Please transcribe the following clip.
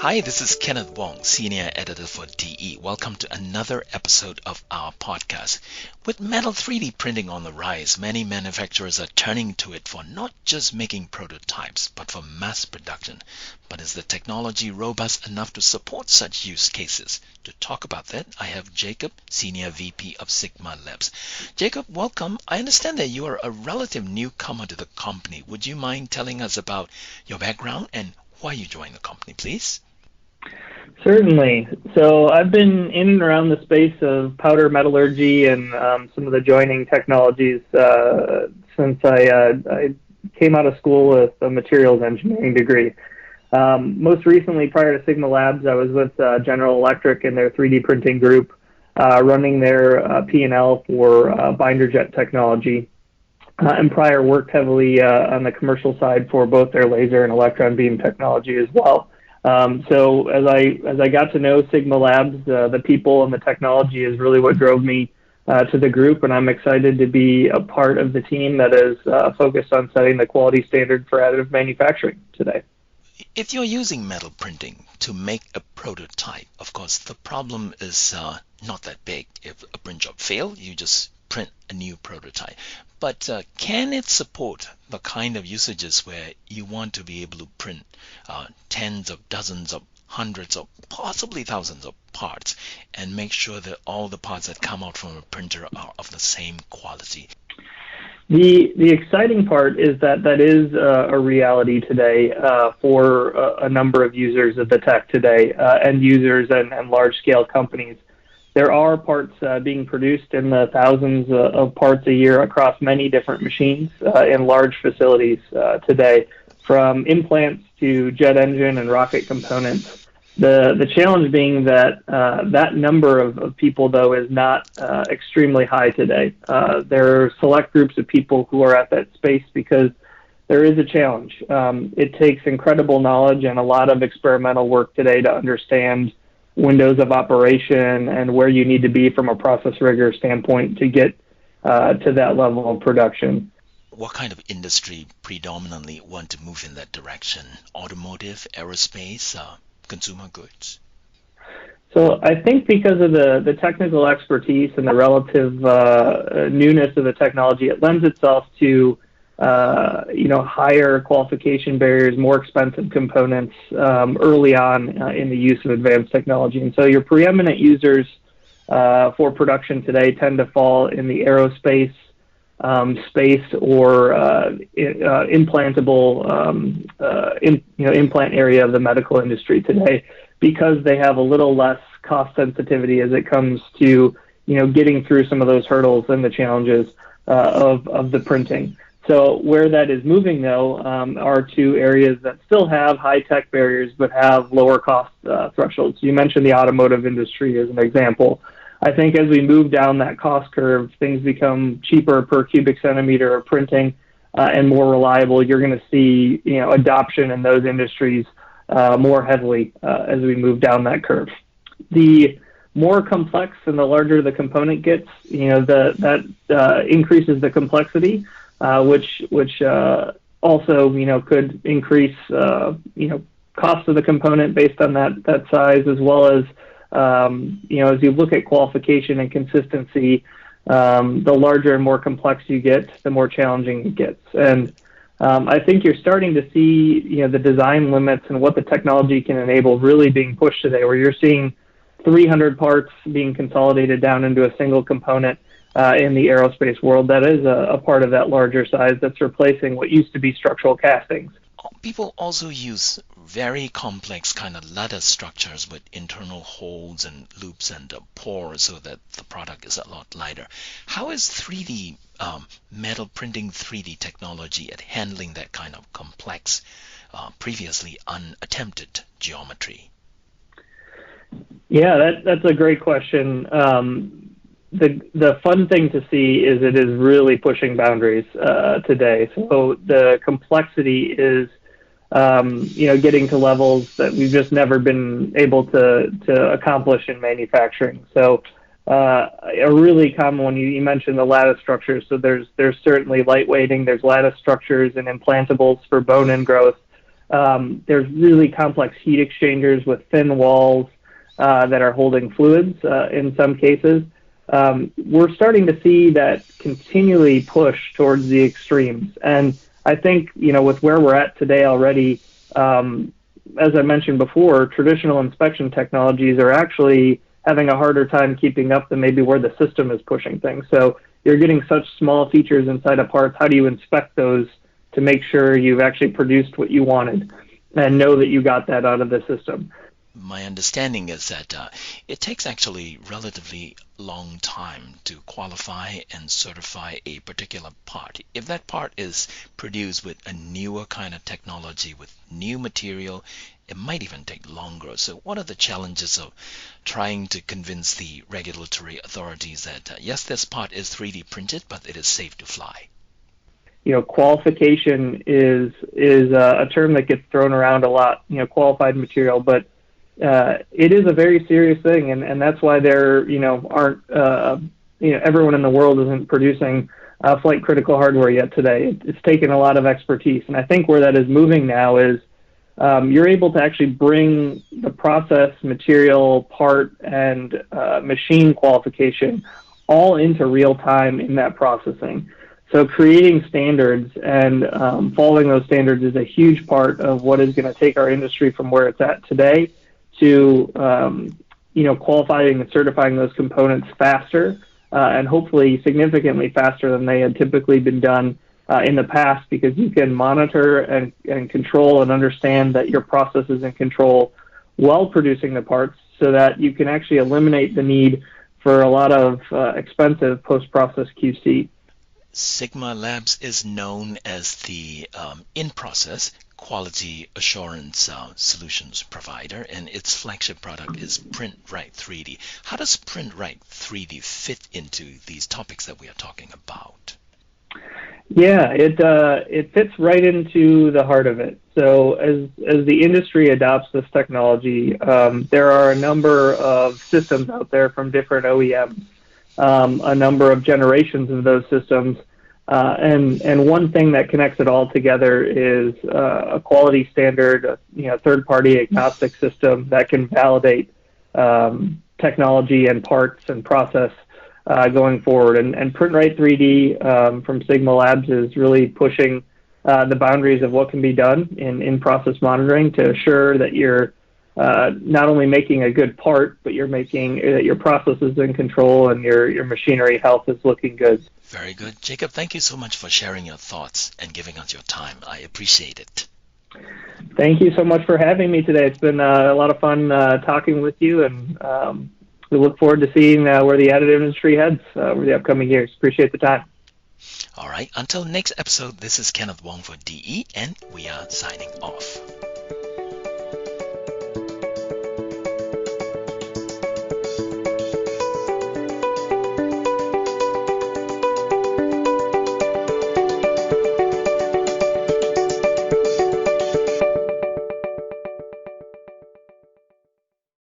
Hi, this is Kenneth Wong, Senior Editor for DE. Welcome to another episode of our podcast. With metal 3D printing on the rise, many manufacturers are turning to it for not just making prototypes, but for mass production. But is the technology robust enough to support such use cases? To talk about that, I have Jacob, Senior VP of Sigma Labs. Jacob, welcome. I understand that you are a relative newcomer to the company. Would you mind telling us about your background and why you joined the company, please? Certainly. So I've been in and around the space of powder metallurgy and some of the joining technologies since I came out of school with a materials engineering degree. Most recently, prior to Sigma Labs, I was with General Electric and their 3D printing group, running their P&L for binder jet technology. And prior worked heavily on the commercial side for both their laser and electron beam technology as well. So as I got to know Sigma Labs, the people and the technology is really what drove me to the group, and I'm excited to be a part of the team that is focused on setting the quality standard for additive manufacturing today. If you're using metal printing to make a prototype, of course, the problem is not that big. If a print job fails, you just print a new prototype. But can it support the kind of usages where you want to be able to print tens of dozens of hundreds of possibly thousands of parts and make sure that all the parts that come out from a printer are of the same quality? The exciting part is that is a reality today for a number of users of the tech today, end users and large-scale companies. There are parts being produced in the thousands of parts a year across many different machines in large facilities today, from implants to jet engine and rocket components. The challenge being that that number of people, though, is not extremely high today. There are select groups of people who are at that space because there is a challenge. It takes incredible knowledge and a lot of experimental work today to understand windows of operation and where you need to be from a process rigor standpoint to get to that level of production. What kind of industry predominantly want to move in that direction? Automotive, aerospace, consumer goods? So I think because of the technical expertise and the relative newness of the technology, it lends itself to higher qualification barriers, more expensive components early on in the use of advanced technology. And so your preeminent users for production today tend to fall in the aerospace space or implantable implant area of the medical industry today, because they have a little less cost sensitivity as it comes to getting through some of those hurdles and the challenges of the printing. So where that is moving, though, are to areas that still have high-tech barriers but have lower cost thresholds. You mentioned the automotive industry as an example. I think as we move down that cost curve, things become cheaper per cubic centimeter of printing and more reliable. You're going to see adoption in those industries more heavily as we move down that curve. The more complex and the larger the component gets, that increases the complexity. Which also could increase cost of the component based on that size, as well as as you look at qualification and consistency, the larger and more complex you get, the more challenging it gets. And I think you're starting to see the design limits and what the technology can enable really being pushed today, where you're seeing 300 parts being consolidated down into a single component. In the aerospace world, that is a part of that larger size that's replacing what used to be structural castings. People also use very complex kind of lattice structures with internal holes and loops and pores so that the product is a lot lighter. How is 3D metal printing 3D technology at handling that kind of complex, previously unattempted geometry? Yeah, that's a great question. The fun thing to see is it is really pushing boundaries today. So the complexity is, getting to levels that we've just never been able to accomplish in manufacturing. So a really common one, you mentioned the lattice structures. So there's certainly lightweighting. There's lattice structures and implantables for bone ingrowth. There's really complex heat exchangers with thin walls that are holding fluids in some cases. We're starting to see that continually push towards the extremes. And I think, with where we're at today already, as I mentioned before, traditional inspection technologies are actually having a harder time keeping up than maybe where the system is pushing things. So you're getting such small features inside of parts. How do you inspect those to make sure you've actually produced what you wanted and know that you got that out of the system? My understanding is that it takes actually relatively long time to qualify and certify a particular part. If that part is produced with a newer kind of technology, with new material, it might even take longer. So what are the challenges of trying to convince the regulatory authorities that, yes, this part is 3D printed, but it is safe to fly? Qualification is a term that gets thrown around a lot, qualified material, but it is a very serious thing, and that's why there, aren't, everyone in the world isn't producing flight critical hardware yet today. It's taken a lot of expertise, and I think where that is moving now is you're able to actually bring the process, material, part, and machine qualification all into real time in that processing. So creating standards and following those standards is a huge part of what is going to take our industry from where it's at today to qualifying and certifying those components faster and hopefully significantly faster than they had typically been done in the past, because you can monitor and control and understand that your process is in control while producing the parts, so that you can actually eliminate the need for a lot of expensive post-process QC. Sigma Labs is known as the in-process quality assurance solutions provider, and its flagship product is PrintRite 3D. How does PrintRite 3D fit into these topics that we are talking about? Yeah, it fits right into the heart of it. So as the industry adopts this technology, there are a number of systems out there from different OEMs, a number of generations of those systems, and one thing that connects it all together is a quality standard, third-party agnostic system that can validate technology and parts and process going forward. And PrintRite 3D from Sigma Labs is really pushing the boundaries of what can be done in-process monitoring to assure that you're not only making a good part, but you're making that your process is in control and your machinery health is looking good. Very good. Jacob, thank you so much for sharing your thoughts and giving us your time. I appreciate it. Thank you so much for having me today. It's been a lot of fun talking with you, and we look forward to seeing where the additive industry heads over the upcoming years. Appreciate the time. All right. Until next episode, this is Kenneth Wong for DE, and we are signing off.